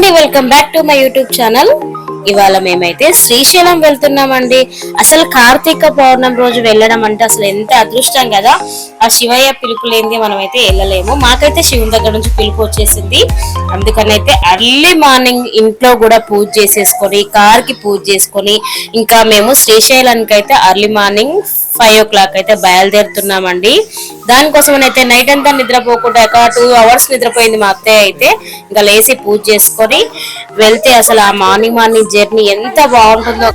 అండి, welcome back to my YouTube channel. ఇవాళ మేమైతే శ్రీశైలం వెళ్తున్నామండి. అసలు కార్తీక పౌర్ణమి రోజు వెళ్ళడం అంటే అసలు ఎంత అదృష్టం కదా. ఆ శివయ్య పిలుపు లేనిది మనమైతే వెళ్ళలేము. మాకైతే శివుని దగ్గర నుంచి పిలుపు వచ్చేసింది. అందుకనైతే ఎర్లీ మార్నింగ్ ఇంట్లో కూడా పూజ చేసేసుకొని, కార్ కి పూజ చేసుకొని, ఇంకా మేము శ్రీశైలానికి అయితే ఎర్లీ మార్నింగ్ 5 o'clock అయితే బయలుదేరుతున్నామండి. దానికోసం అయితే నైట్ అంతా నిద్రపోకుండా 2 hours నిద్రపోయింది మా అత్తయ్య అయితే. ఇంకా లేసి పూజ చేసుకొని వెళ్తే అసలు ఆ మార్నింగ్ జర్నీ ఎంత బాగుంటుందో.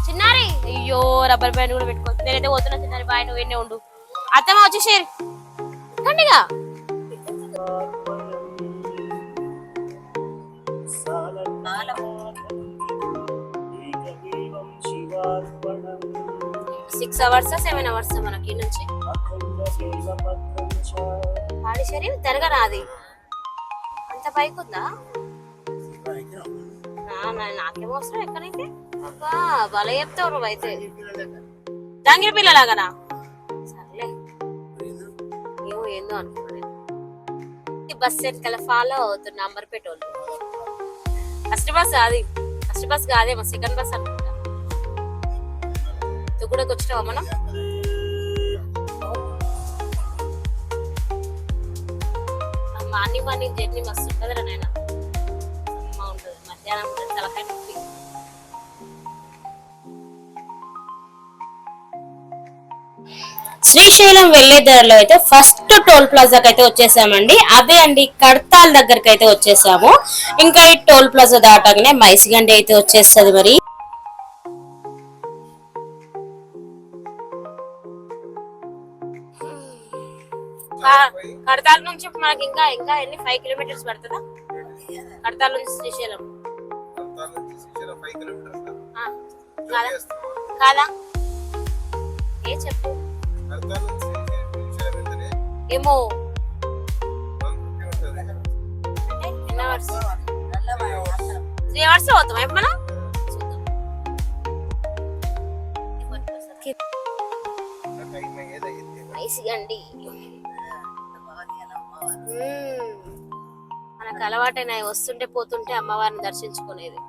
చిన్నారి అయ్యో రబ్బర్ బ్యాండ్ కూడా పెట్టుకో. నేనైతే పోతున్నా చిన్నారి, బాయ్, నువ్వు ఎన్నే ఉండు. అత్తమ్మ వచ్చేసేరు ఎక్కండిగా. సిక్స్ అవర్స్ 7 hours మనకి నుంచి పాడిశరి తిరగరాది అంత పైకి ఉందా? నాకేమో అవసరం ఎక్కడైతే బల చెప్తావు నువ్వైతే. జాంగిరి పిల్లలాగానా? సర్లే, ఏమో ఏందో అనుకున్నా. బస్ వెనకాల ఫాలో అవుతున్నా అంబర్పేట వాళ్ళు. ఫస్ట్ బస్ కాదేమో, సెకండ్ బస్ అనుకుంటా. తుగుడకు వచ్చినావా మనం? మార్నింగ్ జర్నీ మస్తు ఉంటుందిరా నాయన. అమ్మ ఉంటుంది, మధ్యాహ్నం ఉంటుంది, తలకాయ నొప్పి. శ్రీశైలం వెళ్లే దారిలో అయితే ఫస్ట్ టోల్ ప్లాజాకి అయితే వచ్చేసామండి. అదే అండి, కడతాల్ దగ్గరకి అయితే వచ్చేసాము. ఇంకా ఈ టోల్ ప్లాజా దాటగానే మైసిగండి అయితే వచ్చేస్తుంది. మరి కడతాల్ నుంచి మనకి ఇంకా ఎన్ని 5 kilometers పడుతుందా? కడతాల్ నుంచి శ్రీశైలం కాదా? ఏ చెప్పు. ఏమో 3 hours అవుతాం మనం. మైసిగండి మనకు అలవాటైన వస్తుంటే పోతుంటే అమ్మవారిని దర్శించుకునేది.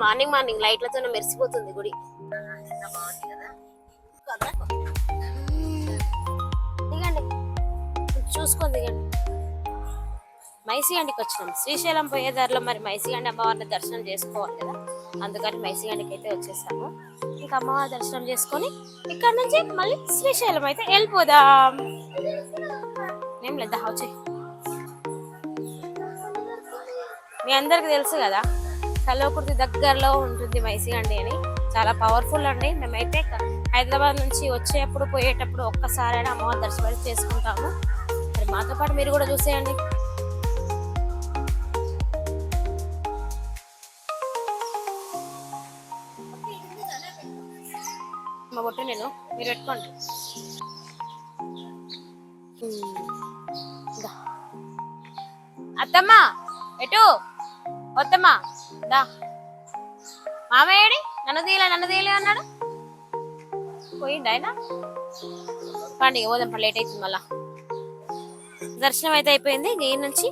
మార్నింగ్ లైట్లతో మెరిసిపోతుంది గుడి. దిగండి, చూసుకొని దిగండి. మైసిగండికి వచ్చినాం. శ్రీశైలం పోయే దారిలో మరి మైసిగండి అమ్మవారిని దర్శనం చేసుకోవాలి కదా, అందుకని మైసిగండికి అయితే వచ్చేసాము. ఇంకా అమ్మవారి దర్శనం చేసుకొని ఇక్కడ నుంచి మళ్ళీ శ్రీశైలం అయితే వెళ్ళిపోదాం. ఏం లేదా వచ్చే. మీ అందరికి తెలుసు కదా, కల్వకుర్తి దగ్గరలో ఉంటుంది మైసిగండి అని. చాలా పవర్ఫుల్ అండి. మేమైతే హైదరాబాద్ నుంచి వచ్చేటప్పుడు పోయేటప్పుడు ఒక్కసారైనా అమ్మవారి దర్శనం చేసుకుంటాము. మరి మాతో పాటు మీరు కూడా చూసేయండి. మా బొట్టు నేను మీరు పెట్టుకోండి. అత్తమ్మ ఎటు వత్తమ్మా దా. మామయ్యడి నన్ను తీయలే అన్నాడు, పోయిండు ఆయన. పండి పోదాం, లేట్ అవుతుంది మళ్ళా. దర్శనం అయితే అయిపోయింది. ఈ నుంచి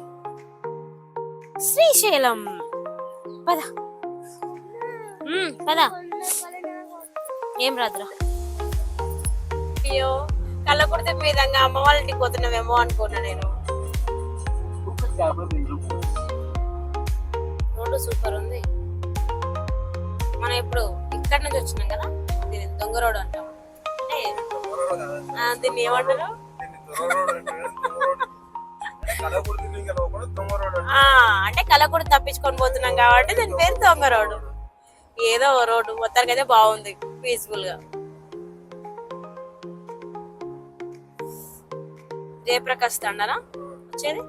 శ్రీశైలం పద పద. ఏం రాదురా. అయ్యో కళ్ళకుడితే విధంగా అమ్మ వాళ్ళ ఇంటికి పోతున్నావేమో అనుకున్నా నేను. రోడ్డు సూపర్ ఉంది. మనం ఇప్పుడు ఇక్కడ నుంచి వచ్చినాం కదా, దీన్ని దొంగ రోడ్ అంటాం. అంటే దీన్ని ఏమంటారు? అంటే కళ్ళకుడి తప్పించుకొని పోతున్నాం కాబట్టి దీని పేరు దొంగ రోడ్డు. ఏదో రోడ్డు మొత్తానికి అయితే బాగుంది, పీస్ఫుల్ గా. జయప్రకాష్ తండనా వచ్చేది?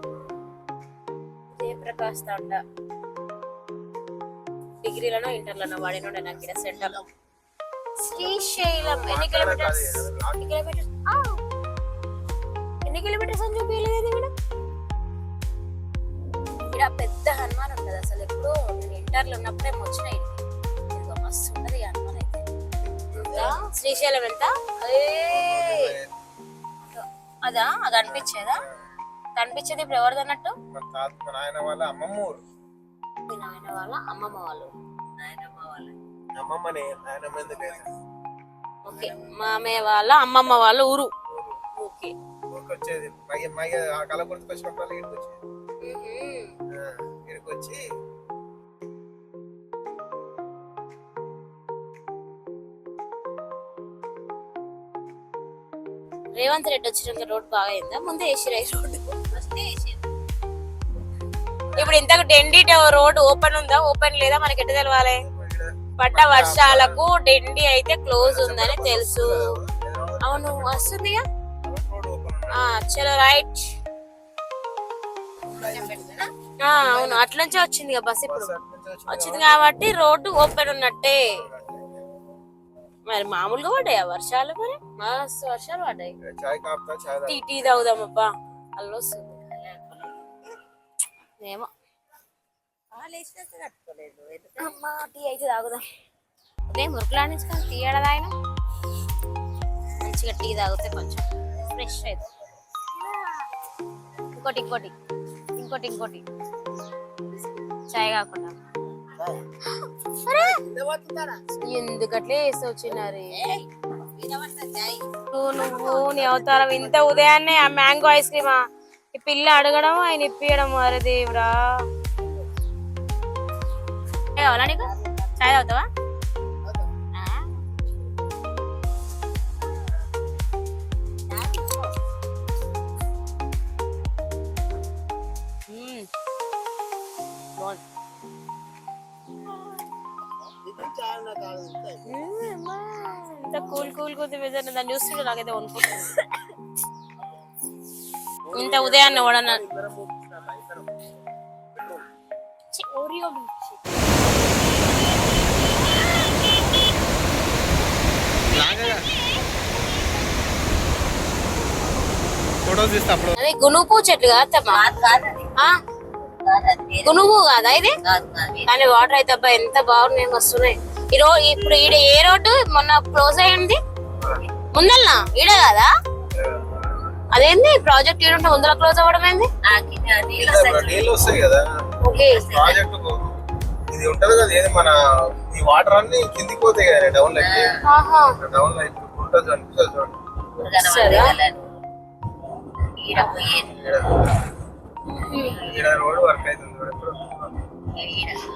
జయప్రకాష్ తండ డిగ్రీలోనో ఇంటర్లోనో వాడినోడే నాకు ఇక్కడ సెంటర్. శ్రీశైలం ఎన్ని కిలోమీటర్స్ అని చూపించలేదు ఇక్కడ. ఇక్కడ పెద్ద హనుమాన్ ఉంటుంది. అసలు ఎప్పుడు నేను ఇంటర్లో ఉన్నప్పుడే వచ్చినాయి. మస్తు ఉంటది హనుమాన్ అయితే. ఇంకా శ్రీశైలం వెళ్తా అదా అది అనిపించేదా కనిపించేది ఇప్పుడు ఎవరిది అన్నట్టు నాయన వాళ్ళ అమ్మమ్మ ఊరు. నాయన వాళ్ళ అమ్మమ్మ వాళ్ళు ఓకే మామయ్య వాళ్ళ అమ్మమ్మ వాళ్ళ ఊరు. ఓకే వచ్చేది ఆ కళ గుర్తుకొచ్చినప్పుడు ఇక్కడికి వచ్చి రేవంత్ రెడ్డి వచ్చినాక రోడ్ బాగా అయిందా? ముందే వేసిరా రోడ్డు ఇప్పుడు ఇంతకు డెండి రోడ్ ఓపెన్ ఉందా ఓపెన్ లేదా మనకి ఎట్ట తెలవాలి? పడ్డ వర్షాలకు డెండి అయితే క్లోజ్ ఉందని తెలుసు. అవును వస్తుందిగా. చలో రైట్. అవును అట్లనుంచే వచ్చింది బస్. ఇప్పుడు వచ్చింది కాబట్టి రోడ్డు ఓపెన్ ఉన్నట్టే. మరి మామూలుగా పడ్డాయా వర్షాలు? మరి మస్తు వర్షాలు పడ్డాయి. టీ తాగుదాం అబ్బా అల్లు వస్తుంది ఏమో. అమ్మా టీ అయితే తాగుదాం. అదే మురుకులాడించుకొని టీ ఆడదాయన మంచిగా టీ తాగితే కొంచెం ఫ్రెష్ అవుతుంది. ఇంకోటి ఇంకోటి ఇంకోటి ఇంకోటి చాయ్ కాకుండా ఎందుకట్లే వేసి వచ్చినారు నువ్వు నీ అవతారం. ఇంత ఉదయాన్నే ఆ మ్యాంగో ఐస్ క్రీమా ఈ పిల్ల అడగడం ఆయన ఇప్పియడం. అరే దేవుడా కావాలా నీకు? చాయ్ తాగుతావా? ఇంత కూల్ కూల్ కొద్ది వెదర్ దాన్ని చూస్తుంటే నాకైతే వణుకుతుంది. ఇంత ఉదయాన్నే ఓడన్నా ఓరియో అదే గునుపు చెట్లు కాదమ్మా. గునుపు కాదా ఇది? కానీ వాటర్ అయితే అబ్బా ఎంత బాగున్నాయి వస్తున్నాయి. ఈ రోజు ఇప్పుడు ఈడ ఏ రోడ్డు మొన్న క్లోజ్ అయ్యింది ముందల్నా ఈడ కాదా? అదేంది ప్రాజెక్ట్ ఈడుంటే ముందర క్లోజ్ అవ్వడం ఏంది? ఇది ఉంటది కదా ఏది మన ఈ వాటర్ అన్ని కిందికి పోతాయి కదా డౌన్ లైట్. డౌన్ లైట్ ఉంటుంది రోడ్ వర్క్ అవుతుంది.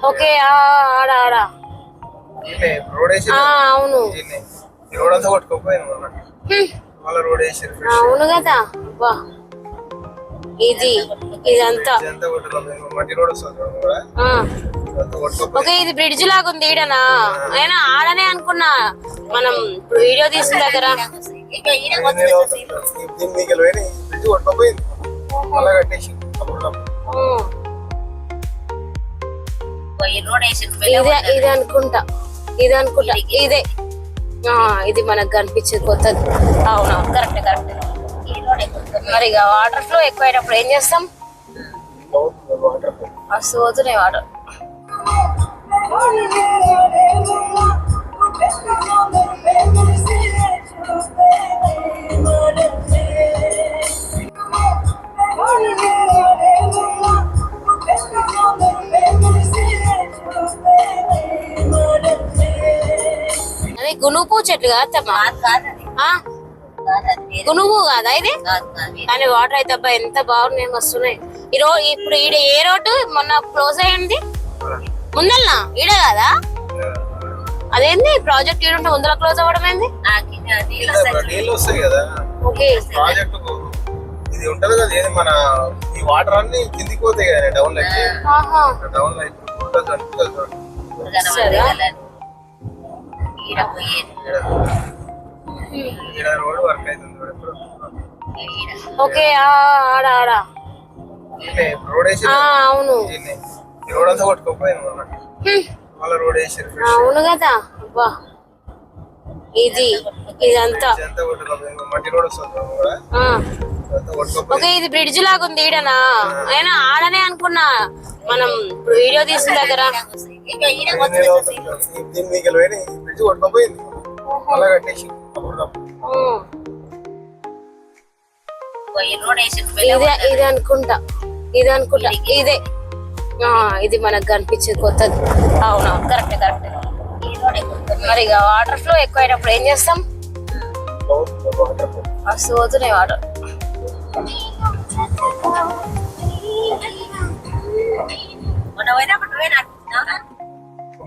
ఓకే ఆడ ఆడ రోడ్ వేసి అవును ఈ రోడ్ అంతా కొట్టుకోపోయింది మళ్ళీ రోడ్ వేసి. అవును కదా ఇది ఇదంతా మట్టి రోడ్ వస్తుంది. ఓకే ఇది బ్రిడ్జ్ లాగా ఉంది ఈడనా? అయినా ఆడనే అనుకున్నా మనం ఇప్పుడు వీడియో తీసిన దగ్గర. ఇది అనుకుంటా ఇదే ఇది మనకు కనిపించేది కొత్తది. అవునా కరెక్ట్ కరెక్ట్. మరి ఇక వాటర్ ఫ్లో ఎక్కువైనప్పుడు ఏం చేస్తాం? మస్తు పోతున్నాయి వాటర్. అదే గునుపు చెట్లు కాదమ్మా. గునుపు కాదా ఇది? కానీ వాటర్ అయితే అబ్బా ఎంత బాగున్నాయి వస్తున్నాయి. ఈ రోజు ఇప్పుడు ఈడ ఏ రోడ్డు మొన్న క్లోజ్ అయ్యింది ముందల్నా ఈడ కాదా? అదేంది ప్రాజెక్ట్ ఈడుంటే ముందర క్లోజ్ అవ్వడం ఏంది? ఓకే ఇది ఉంటది కదా ఏది మన ఈ వాటర్ అన్ని కిందికి పోతాయి కదా down light. Down light road work అవుతుంది. ఓకే ఆడ ఆడ రోడ్ వేసి అవును ఈ రోడ్ అంతా కొట్టుకోపోయింది మళ్ళీ రోడ్ వేసి. అవును కదా ఇది ఇదంతా మట్టి రోడ్ వస్తుంది. ఓకే ఇది బ్రిడ్జ్ లాగా ఉంది ఈడనా? అయినా ఆడనే అనుకున్నా మనం ఇప్పుడు వీడియో తీసిన దగ్గర దీని మీకు వెళ్ళి బ్రిడ్జ్ కొట్టుకోపోయింది అలా కట్టేసి అప్పుడు ఇదే అనుకుంటా ఇదే ఇది మనకు కనిపించేది కొత్తది. అవునవును, కరెక్ట్ కరెక్ట్. మరి ఇక వాటర్ ఫ్లో ఎక్కువ అయినప్పుడు ఏం చేస్తాం? మస్తు పోతున్నాయి వాటర్.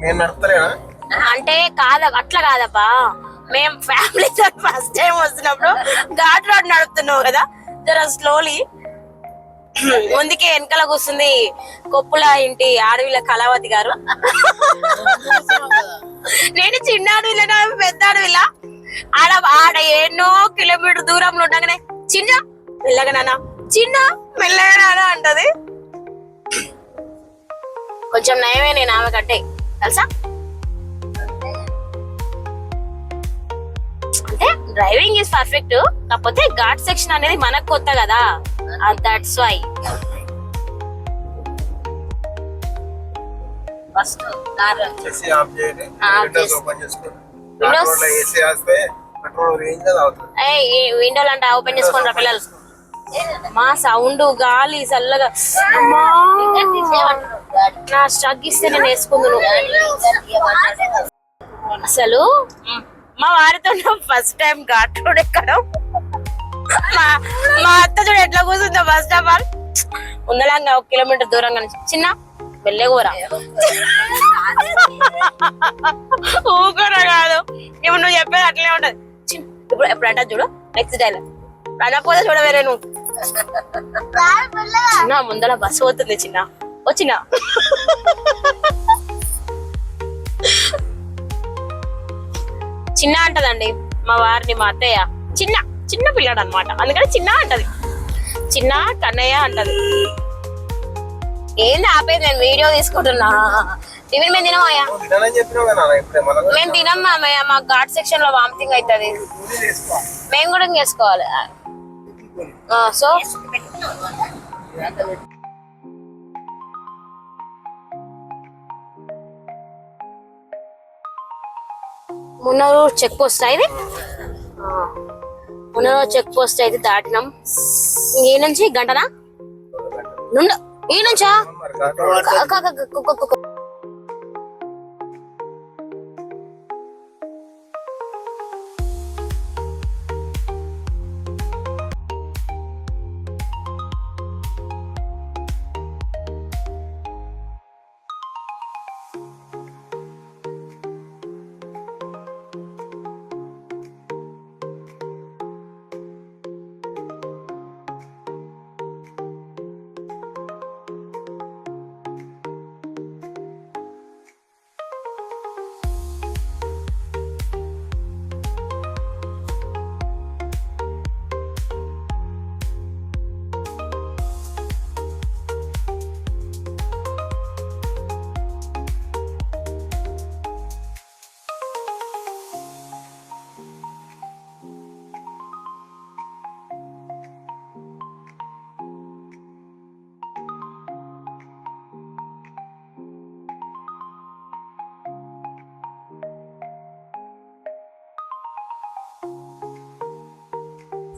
నేను నడుపుతలేనా అంటే అట్లా కాదబ్బా, మేము ఫ్యామిలీతో ఫస్ట్ టైం వస్తున్నప్పుడు ఘాట్ రోడ్ నడుపుతున్నావు కదా, జర స్లోలీ. ముందుకే వెనకాల కూర్చుంది కొప్పుల ఇంటి ఆడవిల కళావతి గారు. నేను చిన్న అడవిలో పెద్ద అడవిలా ఆడ ఎన్నో కిలోమీటర్ దూరంలో ఉండగానే చిన్న మెల్లగా నాన్న, చిన్న మెల్లగా నాన్న అంటది. కొంచెం నయమే నేను ఆమె కంటే తెలుసా. అంటే డ్రైవింగ్ ఈజ్ పర్ఫెక్ట్, కాకపోతే ఘాట్ సెక్షన్ అనేది మనకు కొత్త కదా, that's why. First AC off చేయండి, విండోస్ ఓపెన్ చేసుకోండి. రోడ్లో ఏసీ వేస్తే పెట్రోల్ రేంజ్ గా తాగుతుంది. విండోలు అంటే ఓపెన్ చేసుకోండి రా పిల్లలు. మా సౌండ్ గాలి చల్లగా నా స్ట్రగ్ ఇస్తే నేను వేసుకుందును. అసలు మా వారితో ఫస్ట్ టైం ఘాట్ రోడ్ ఎక్కడం. మా అత్త చూడు ఎట్లా కూర్చుందో ఫస్ట్ ఆఫ్ ఆల్. ఉందలంగా 1 కిలోమీటర్ దూరంగా చిన్న వెళ్ళేకూరా ఊకూర కాదు. ఇప్పుడు నువ్వు చెప్పేది అట్లనే ఉంటది. ఇప్పుడు ఎప్పుడంటా చూడు నెక్స్ట్ డైలాగ్ అనకపోతే చూడవేరే నువ్వు. చిన్న ముందర బస్సు పోతుంది చిన్న వచ్చిన. చిన్న అంటదండి మా వారిని మా అత్తయ్య. చిన్న చిన్న పిల్లాడు అనమాట, అందుకని చిన్న అంటది. చిన్న కన్నయ్య అంటది. ఏంది ఆపేది, నేను వీడియో తీసుకుంటున్నా. టిఫిన్ మేము తినమయ్యా, మేము తినం మామయ్య. మా ఘాట్ సెక్షన్ లో వామిటింగ్ అవుతుంది, మేము కూడా చేసుకోవాలి. సో మున్నూరు చెక్ పోస్ట్ ఇది. మున్నూరు చెక్ పోస్ట్ అయితే దాటినాం. ఈ నుంచి గంటనా ఈ నుంచా?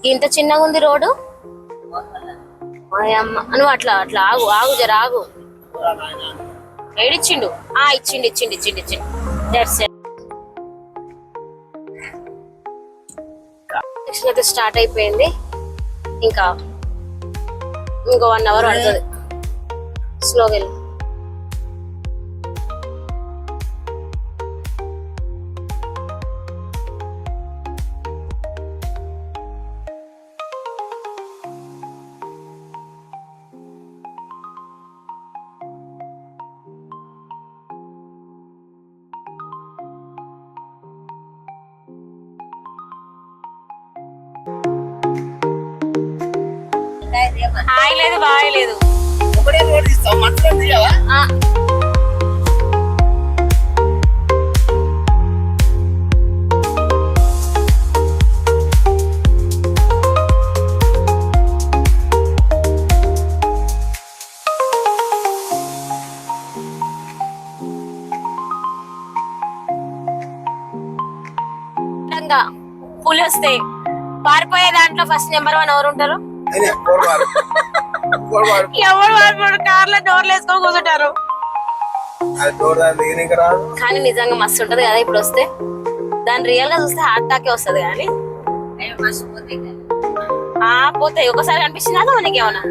ఇంత చిన్నగా ఉంది రోడ్డు. నువ్వు అట్లా అట్లా ఆగు ఆగు జర ఆగు. ఏడిచ్చిండు ఇచ్చిండు ఇచ్చిండు ఇచ్చిండు ఇచ్చిండు. నెక్స్ట్ అయితే స్టార్ట్ అయిపోయింది. ఇంకా ఇంకో 1 అవర్ పడుతుంది. స్లోగా వెళ్ళి హాయ్ లేదు బాయ్ లేదు. పులి వస్తే పారిపోయే దాంట్లో ఫస్ట్ నెంబర్ 1 ఎవరు ఉంటారు? నేనే, కోరవాడు. కోరవాడు. ఎవరు పారిపోయారు? కార్ లో డోర్లు వేసుకొని కూర్చుంటారు. అది డోర్ దాని దిగిన ఇంకా రాదు. కానీ నిజంగా మస్తు ఉంటది కదా ఇప్పుడు వస్తే. దాని రియల్ గా చూస్తే హార్ట్ అటాకే వస్తది. కానీ పోతాయి. ఒకసారి అనిపించిందా మనకి ఏమన్నా?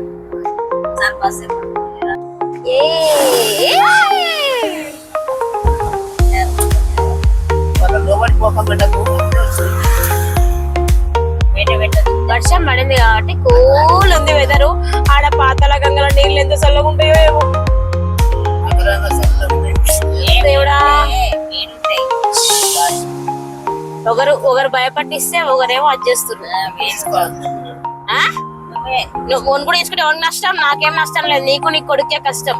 వర్షం పడింది కాబట్టి కూల్ ఉంది వెదరు. ఆడ పాతాళ గంగలో నీళ్ళు ఎంత చల్లగా ఉంటాయో ఏమో దేవుడా. ఒకరు భయపట్టిస్తే ఒకరేమో అది చేస్తున్నారు. నువ్వు ఫోన్ కూడా తీసుకుంటే ఎవరికి నష్టం? నాకేం నష్టం లేదు. నీకు నీ కొడుకే కష్టం.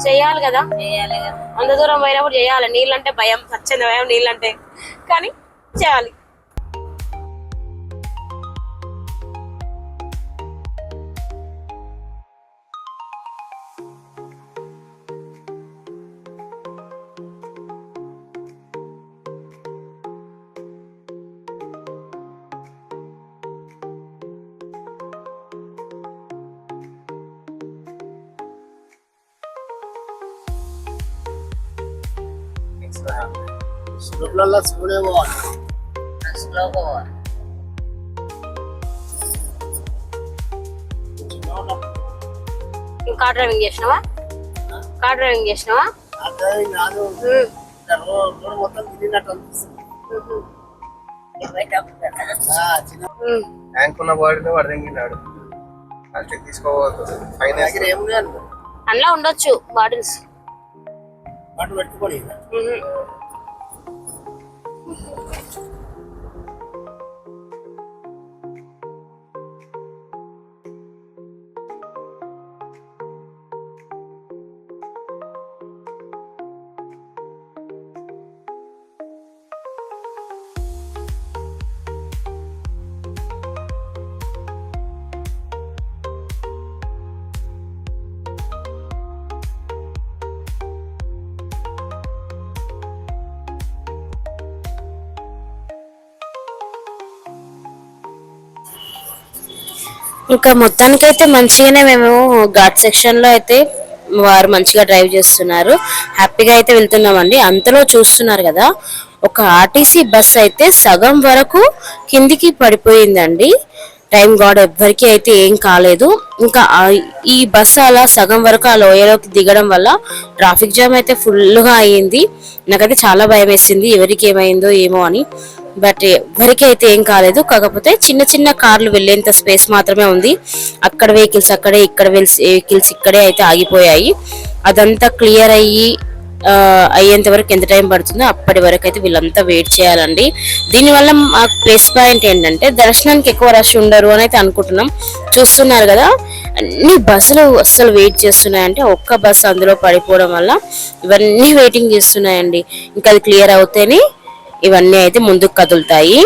చెయ్యాలి కదా, అంత దూరం పోయినప్పుడు చేయాలి. నీళ్ళంటే భయం, నచ్చింది భయం నీళ్ళంటే, కానీ చేయాలి. కార్ డ్రైవింగ్ చేసినావా? కార్ డ్రైవింగ్ చేసినావా? ట్యాంక్ ఉన్న బాడీలో వాడు తెంగినాడు. ప్లాస్టిక్ తీసుకోవద్దు. అందులో ఉండొచ్చు బాటిల్స్. ఇంకా మొత్తానికైతే మంచిగానే మేము ఘాట్ సెక్షన్ లో అయితే వారు మంచిగా డ్రైవ్ చేస్తున్నారు. హ్యాపీగా అయితే వెళ్తున్నామండి. అంతలో చూస్తున్నారు కదా, ఒక ఆర్టీసీ బస్ అయితే సగం వరకు కిందికి పడిపోయిందండి. టైం గాడ్ ఎవ్వరికి అయితే ఏం కాలేదు. ఇంకా ఈ బస్సు అలా సగం వరకు ఆ లోయలోకి దిగడం వల్ల ట్రాఫిక్ జామ్ అయితే ఫుల్గా అయ్యింది. నాకైతే చాలా భయం వేసింది ఎవరికి ఏమైందో ఏమో అని. బట్ ఎవరికి అయితే ఏం కాలేదు. కాకపోతే చిన్న చిన్న కార్లు వెళ్ళేంత స్పేస్ మాత్రమే ఉంది. అక్కడ వెహికల్స్ అక్కడే, ఇక్కడ వెహికల్స్ ఇక్కడే అయితే ఆగిపోయాయి. అదంతా క్లియర్ అయ్యేంత వరకు ఎంత టైం పడుతుందో అప్పటి వరకు అయితే వీళ్ళంతా వెయిట్ చేయాలండి. దీనివల్ల మాకు ప్లస్ పాయింట్ ఏంటంటే దర్శనానికి ఎక్కువ రష్ ఉండరు అని అయితే అనుకుంటున్నాం. చూస్తున్నారు కదా, అన్ని బస్సులు అస్సలు వెయిట్ చేస్తున్నాయంటే ఒక్క బస్సు అందులో పడిపోవడం వల్ల ఇవన్నీ వెయిటింగ్ చేస్తున్నాయండి. ఇంకా అది క్లియర్ అవుతేనే ఇవన్నీ అయితే ముందుకు కదులుతాయి.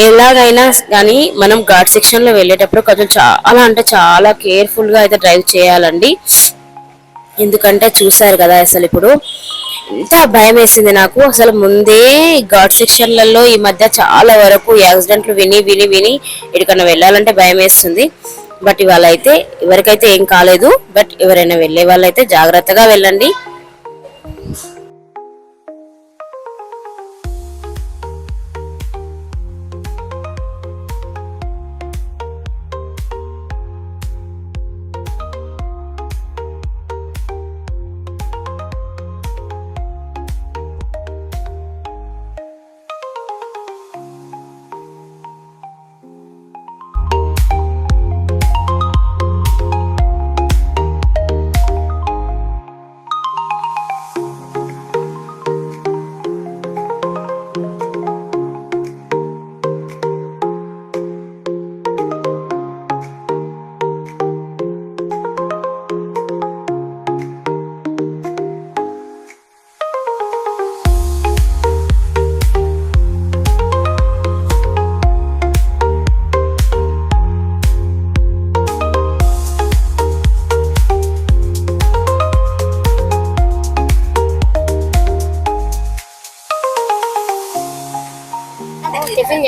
ఎలాగైనా కానీ మనం ఘాట్ సెక్షన్ లో వెళ్ళేటప్పుడు చాలా అంటే చాలా కేర్ఫుల్ గా అయితే డ్రైవ్ చేయాలండి. ఎందుకంటే చూసారు కదా, అసలు ఇప్పుడు ఎంత భయం వేసింది నాకు. అసలు ముందే ఘాట్ సెక్షన్లలో ఈ మధ్య చాలా వరకు యాక్సిడెంట్లు విని విని విని ఎక్కడికన్నా వెళ్ళాలంటే భయం వేస్తుంది. బట్ ఇవాళ అయితే ఎవరికైతే ఏం కాలేదు. బట్ ఎవరైనా వెళ్ళే వాళ్ళైతే జాగ్రత్తగా వెళ్ళండి.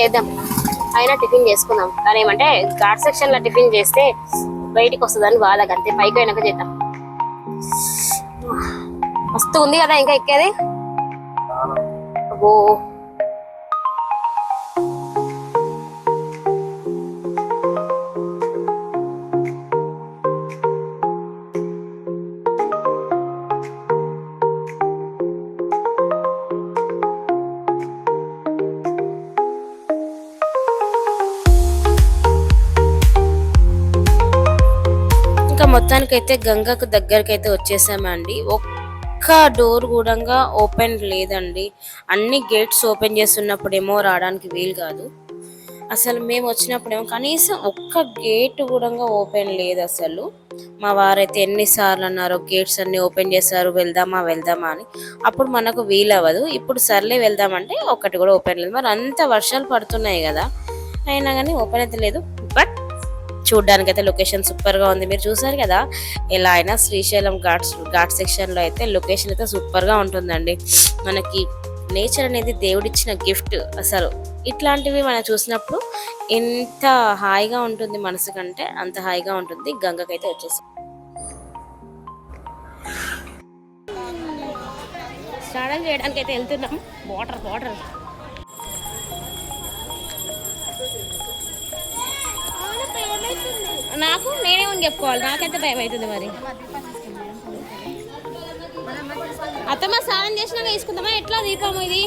చేద్దాం, అయినా టిఫిన్ చేసుకుందాం. కానీ ఏమంటే ఘాట్ సెక్షన్ లో టిఫిన్ చేస్తే బయటికి వస్తుందని వాళ్ళకి, అంతే. పైకి అయినాక చేద్దాం. మస్తు ఉంది కదా ఇంకా ఎక్కేది. అబ్బో ఇంకా మొత్తానికైతే గంగకు దగ్గరకైతే వచ్చేసామండి. ఒక్క డోర్ కూడా ఓపెన్ లేదండి. అన్ని గేట్స్ ఓపెన్ చేస్తున్నప్పుడేమో రావడానికి వీలు కాదు. అసలు మేము వచ్చినప్పుడేమో కనీసం ఒక్క గేట్ కూడా ఓపెన్ లేదు అసలు. మా వారైతే ఎన్నిసార్లు అన్నారో గేట్స్ అన్ని ఓపెన్ చేశారు, వెళ్దామా వెళ్దామా అని. అప్పుడు మనకు వీలవ్వదు. ఇప్పుడు సర్లే వెళ్దామంటే ఒక్కటి కూడా ఓపెన్ లేదు. మరి అంత వర్షాలు పడుతున్నాయి కదా, అయినా కానీ ఓపెన్ అయితే లేదు. బట్ చూడ్డానికి అయితే లొకేషన్ సూపర్ గా ఉంది. మీరు చూసారు కదా, ఎలా అయినా శ్రీశైలం ఘాట్ సెక్షన్ లో అయితే లొకేషన్ అయితే సూపర్ గా ఉంటుందండి. మనకి నేచర్ అనేది దేవుడిచ్చిన గిఫ్ట్. అసలు ఇట్లాంటివి మనం చూసినప్పుడు ఎంత హాయిగా ఉంటుంది, మనసు కంటే అంత హాయిగా ఉంటుంది. గంగకైతే వచ్చేసి స్నానం చేయడానికి అయితే వెళ్తున్నాం. వాటర్ నాకు నేనేమని చెప్పుకోవాలి, నాకైతే భయం అవుతుంది. మరి అత్తమ్మ స్నానం చేసినాక తీసుకుందామా ఎట్లా దీపం ఇది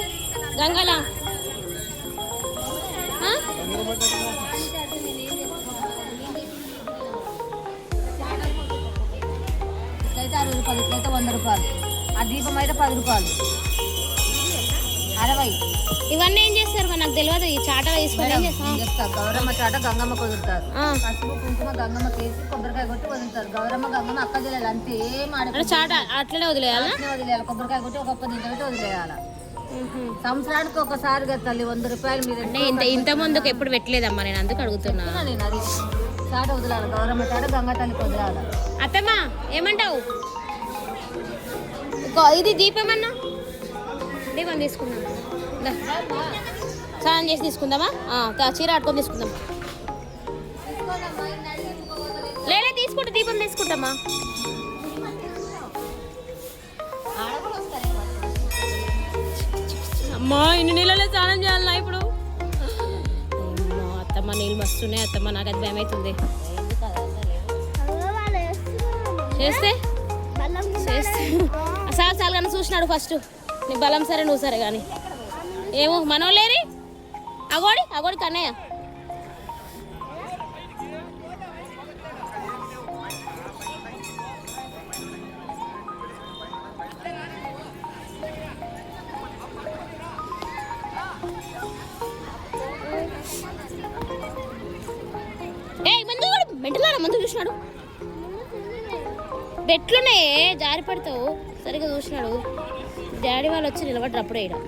గంగల? ఇట్లయితే 60 రూపాయలు, ఇట్లయితే 100 రూపాయలు. ఆ దీపం అయితే 10 రూపాయలు, 60. ఇవన్నీ ఏం చేస్తారు మరి నాకు తెలియదు. ఈ చాట తీసుకొని చెప్తా. గౌరమ్మ చాట గంగమ్మ కుదురుతారు. పసుపు కుంకుమ గంగమ్మ కేసి కొబ్బరికాయ కొట్టి వదులుతారు. గౌరమ్మ గంగమ్మ అక్క జిల్లాలు అంతే ఏం చాట అట్లనే వదిలేయాలి. కొబ్బరికాయ కొట్టి ఒక్కొక్క దీంట్లో పెట్టి వదిలేయాలి. సంవత్సరానికి ఒకసారి కదా తల్లి 100 రూపాయలు. మీరు ఇంత ముందుకు ఎప్పుడు పెట్టలేదమ్మా, నేను అందుకు అడుగుతున్నా. నేను అది చాట వదిలాలి. గౌరమ్మ చాట గంగా తల్లికి వదిలాలి. అత్తమ్మా ఏమంటావు? ఇది దీపం అన్నా, దీపం తీసుకుందాం. స్నానం చేసి తీసుకుందామా? చీర ఆడుకొని తీసుకుందాం. లేలే తీసుకుంటా, దీపం తీసుకుంటామా. అమ్మా ఇన్ని నీళ్ళలో స్నానం చేయాలన్నా ఇప్పుడు? అత్తమ్మ నీళ్ళు మస్తున్నాయి అత్తమ్మ, నాకు అది భయం అవుతుంది. చేస్తే చాలు కానీ చూసినాడు ఫస్ట్. నీ బలం సరే నువ్వు సరే కానీ ఏమో మనోలేరి అగోడి కన్నయ్య. ముందు చూసినాడు, బెట్లున్నాయే జారి పడతావు. సరిగా చూసినాడు. డాడీ వాళ్ళు వచ్చి నిలబడ్డారు అప్పుడే. ఇక్కడ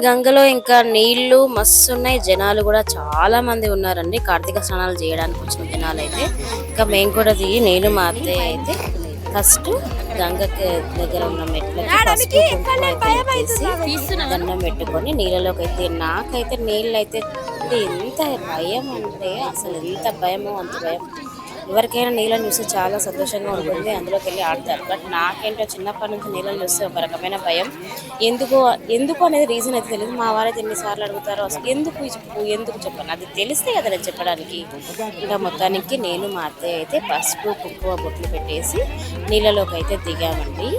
గంగలో ఇంకా నీళ్లు మస్తు ఉన్నాయి, జనాలు కూడా చాలా మంది ఉన్నారండి. కార్తీక స్నానాలు చేయడానికి వచ్చిన జనాలు అయితే. ఇంకా మేము కూడా దిగి నేను మా అత్తయ్య అయితే ఫస్ట్ గంగకి దగ్గర ఉన్న మెట్లకి దండం పెట్టుకొని నీళ్ళలోకి అయితే, నాకైతే నీళ్ళు అయితే ఎంత భయం అంటే అసలు ఎంత భయమో అంత భయం. ఎవరికైనా నీళ్ళని చూస్తే చాలా సంతోషంగా ఉంటుంది, అందులోకి వెళ్ళి ఆడతారు. బట్ నాకేంటో చిన్నప్పటి నుంచి నీళ్ళని చూస్తే ఒక రకమైన భయం. ఎందుకు అనేది రీజన్ అయితే తెలియదు. మా వారైతే ఎన్నిసార్లు అడుగుతారో అసలు ఎందుకు చెప్పాను, అది తెలిస్తే కదా నేను చెప్పడానికి. ఇంకా మొత్తానికి నేను మా అత్తయ్య అయితే పసుపు కుంకుమ బొట్లు పెట్టేసి నీళ్ళలోకి అయితే దిగామండి.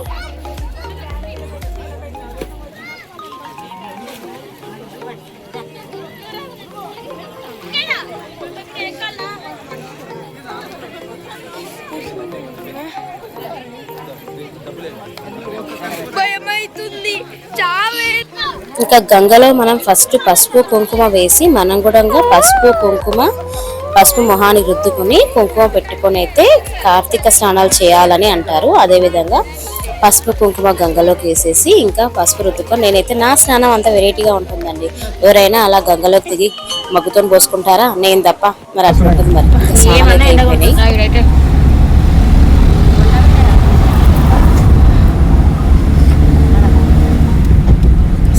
ఇంకా గంగలో మనం ఫస్ట్ పసుపు కుంకుమ వేసి మనం కూడా పసుపు మొహానికి రుద్దుకుని కుంకుమ పెట్టుకొని అయితే కార్తీక స్నానాలు చేయాలని అంటారు. అదేవిధంగా పసుపు కుంకుమ గంగలోకి వేసేసి ఇంకా పసుపు రుద్దుకొని, నేనైతే నా స్నానం అంతా వెరైటీగా ఉంటుందండి. ఎవరైనా అలా గంగలోకి దిగి మగ్గుతో పోసుకుంటారా? నేను తప్ప మరి అట్లా ఉంటుంది. మరి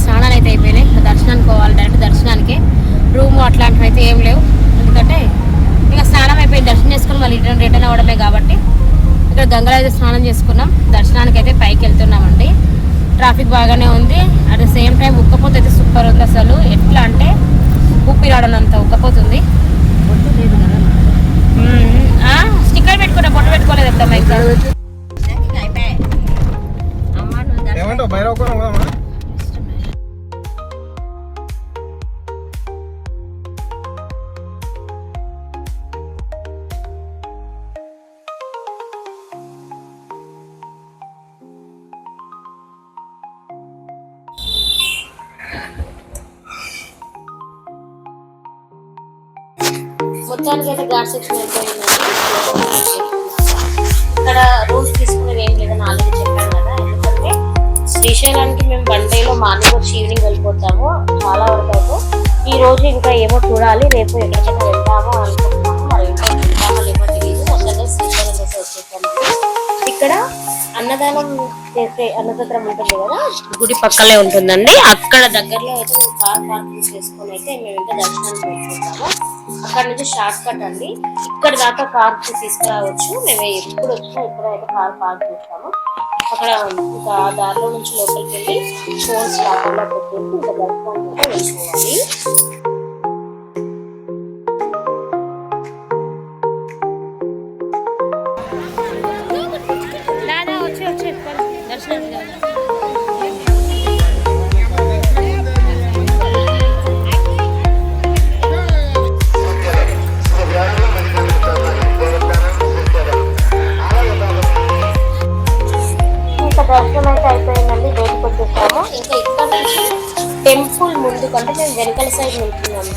స్నానాలు అయితే అయిపోయినాయి. దర్శనానికి పోవాలి, డైరెక్ట్ దర్శనానికి. మళ్ళీ రిటర్న్ అవడమే కాబట్టి ఇక్కడ గంగలో అయితే స్నానం చేసుకున్నాం. దర్శనానికి అయితే పైకి వెళ్తున్నామండి. ట్రాఫిక్ బాగానే ఉంది. అట్ ద సేమ్ టైం ఉక్కపోత అయితే సూపర్ ఉంది. అసలు ఎట్లా అంటే ఊపిరాడనంత ఉక్కపోతుంది. స్టిక్కర్ పెట్టుకున్నా, బొట్టు పెట్టుకోలేదు అత్తమ్మ. ఇంకా ఏమంటావు భైరవపురం పోదామా? మొత్తానికి అయితే ఘాట్ సెక్షన్ అయిపోయిందండి. ఇక్కడ రూమ్స్ తీసుకునేది ఏం లేదని ఆల్రెడీ చెప్పాను కదా. ఎందుకంటే శ్రీశైలానికి మేము వన్ డేలో మార్నింగ్ వచ్చి ఈవినింగ్ వెళ్ళిపోతాము. చాలా వరకు అయితే ఈ రోజు ఇంకా ఏమో చూడాలి. రేపు ఎక్కడికైనా వెళ్తామో అనుకుంటున్నాము. మరి ఇంకా వెళ్తామో లేమో తెలియదు. మొత్తంగా శ్రీశైలం అయితే వచ్చేసాము. ఇక్కడ అన్నదానం చేసే అన్నదానం ఉంటుంది కదా, గుడి పక్కనే ఉంటుందండి. అక్కడ దగ్గరలో అయితే మేము కార్ పార్కింగ్ చేసుకుని అయితే మేము ఇంకా దర్శనానికి వెళ్ళిపోతాము. అక్కడ నుంచి షార్ట్ కట్ అండి. ఇక్కడ దాకా కార్ తీసుకురావచ్చు. మేము ఎప్పుడు వచ్చినా ఇక్కడైతే కార్ పార్క్ చేస్తాము. అక్కడ ఇంకా దారిలో నుంచి లోపలికి వెళ్ళి ఫోన్స్ లాగా పెట్టేసి ఇంకా దర్శనానికి అయితే వెళ్ళిపోవాలి. దర్శనం అయితే అయిపోయిందండి. బయటకు వచ్చేసాము. ఇంకా ఇక్కడ నుంచి టెంపుల్ ముందు కంటే మేము వెనకల సైడ్ వెళ్తున్నాము.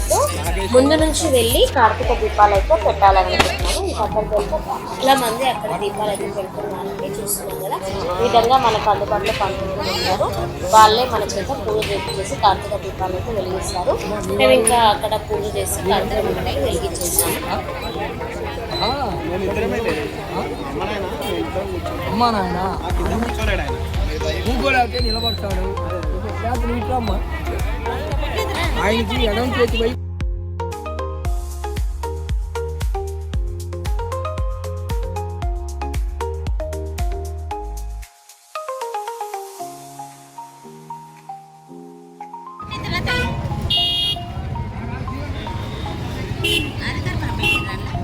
ముందు నుంచి వెళ్ళి కార్తీక దీపాలు అయితే పెట్టాలనుకుంటున్నాము. ఇంకా అక్కడికి వెళ్తే చాలా మంది అక్కడ దీపాలు అయితే పెడుతున్నారండి. చూస్తున్నాం కదా, ఈ విధంగా మనకు అందుబాటులో పంపిస్తున్నారు. వాళ్ళే మన చేత పూజ చేసి కార్తీక దీపాలు అయితే వెలిగిస్తారు. మేము ఇంకా అక్కడ పూజ చేసి కార్తీక దీపాలు వెలిగించేసాము. అమ్మా నాయన కూడా అయితే నిలబడతాడు. ఆయనకి ఎడం చేతి పోయి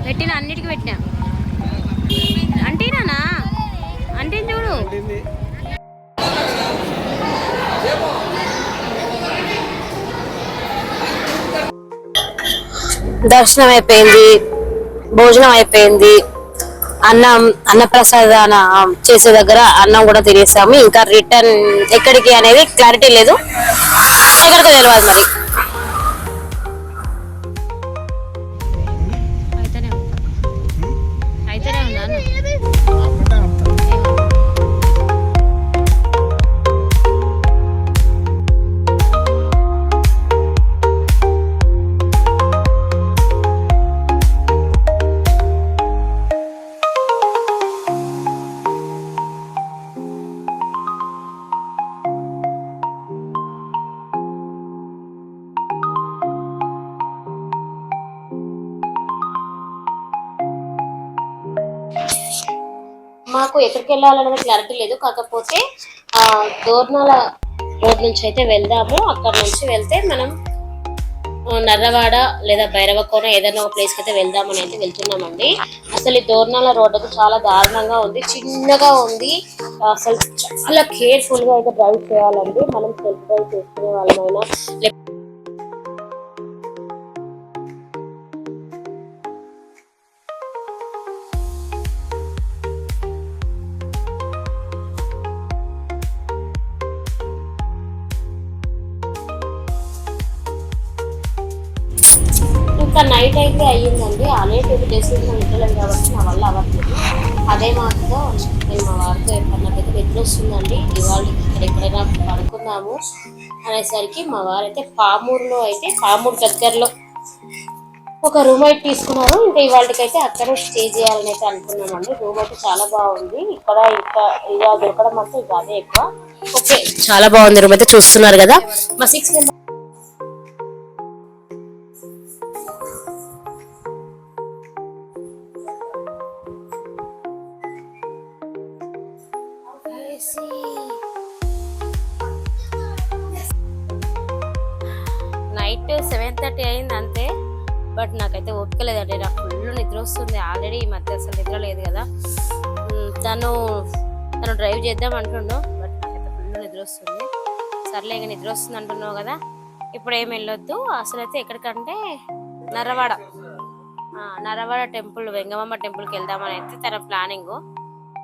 పెట్టిన అన్నిటికీ పెట్టినా అంటేనా అంటే చూడు. దర్శనం అయిపోయింది, భోజనం అయిపోయింది. అన్నప్రసాదన చేసే దగ్గర అన్నం కూడా తినేసాము. ఇంకా రిటర్న్ ఎక్కడికి అనేది క్లారిటీ లేదు. ఎక్కడికి తెలియదు మరి. మాకు ఎక్కడికి వెళ్ళాలనేది క్లారిటీ లేదు. కాకపోతే దోర్నాల రోడ్ నుంచి అయితే వెళ్దాము. అక్కడ నుంచి వెళ్తే మనం నర్రవాడ లేదా భైరవకోన ఏదైనా ఒక ప్లేస్కి అయితే వెళ్దామని అయితే వెళ్తున్నామండి. అసలు ఈ దోర్నాల రోడ్డు చాలా దారుణంగా ఉంది, చిన్నగా ఉంది. అసలు చాలా కేర్ఫుల్ గా అయితే డ్రైవ్ చేయాలండి. మనం సెల్ఫ్ డ్రైవ్ చేసుకునే వాళ్ళమైనా ఇంకా నైట్ అయితే అయ్యిందండి. ఆల్రెడీ డెసిషన్ వెళ్ళలేము కాబట్టి నా వల్ల అవ్వట్లేదు. అదే మాటతో నేను మా వారితో నాకైతే నిద్ర వస్తుందండి, ఇవాళ ఇక్కడ ఎక్కడైనా పడుకుందాము అనేసరికి మా వారైతే పామూరు దగ్గరలో ఒక రూమ్ అయితే తీసుకున్నారు. ఇంకా ఇవాళకైతే అక్కడే స్టే చేయాలని అయితే అనుకున్నామండి. రూమ్ అయితే చాలా బాగుంది. ఇక్కడ ఇంకా ఇక దొరకడం అంటే ఇక అదే ఎక్కువ. ఓకే, చాలా బాగుంది రూమ్ అయితే. చూస్తున్నారు కదా, మా 6 మెంబర్స్ వచ్చేసి నైట్ 7:30 అయింది అంతే. బట్ నాకైతే ఓపిక లేదండి, నాకు ఫుల్ నిద్ర వస్తుంది. ఆల్రెడీ ఈ మధ్య అసలు నిద్ర లేదు కదా. తను డ్రైవ్ చేద్దాం అంటుండు, బట్ నాకైతే ఫుల్ నిద్ర వస్తుంది. సర్లే ఇక నిద్ర వస్తుంది అంటున్నావు కదా, ఇప్పుడు ఏం వెళ్ళొద్దు. అసలు అయితే ఎక్కడికంటే నరవాడ టెంపుల్, వెంగమ్మ టెంపుల్కి వెళ్దామని అయితే తన ప్లానింగ్.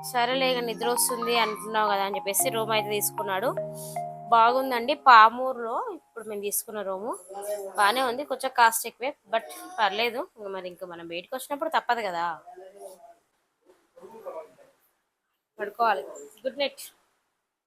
సరేలే ఇక నిద్ర వస్తుంది అంటున్నావు కదా అని చెప్పేసి రూమ్ అయితే తీసుకున్నాడు. బాగుందండి, పామూరులో ఇప్పుడు మేము తీసుకున్న రూము బాగానే ఉంది. కొంచెం కాస్ట్ ఎక్కువే, బట్ పర్లేదు. ఇంకా మనం బయటకు వచ్చినప్పుడు తప్పదు కదా, పడుకోవాలి. Good night.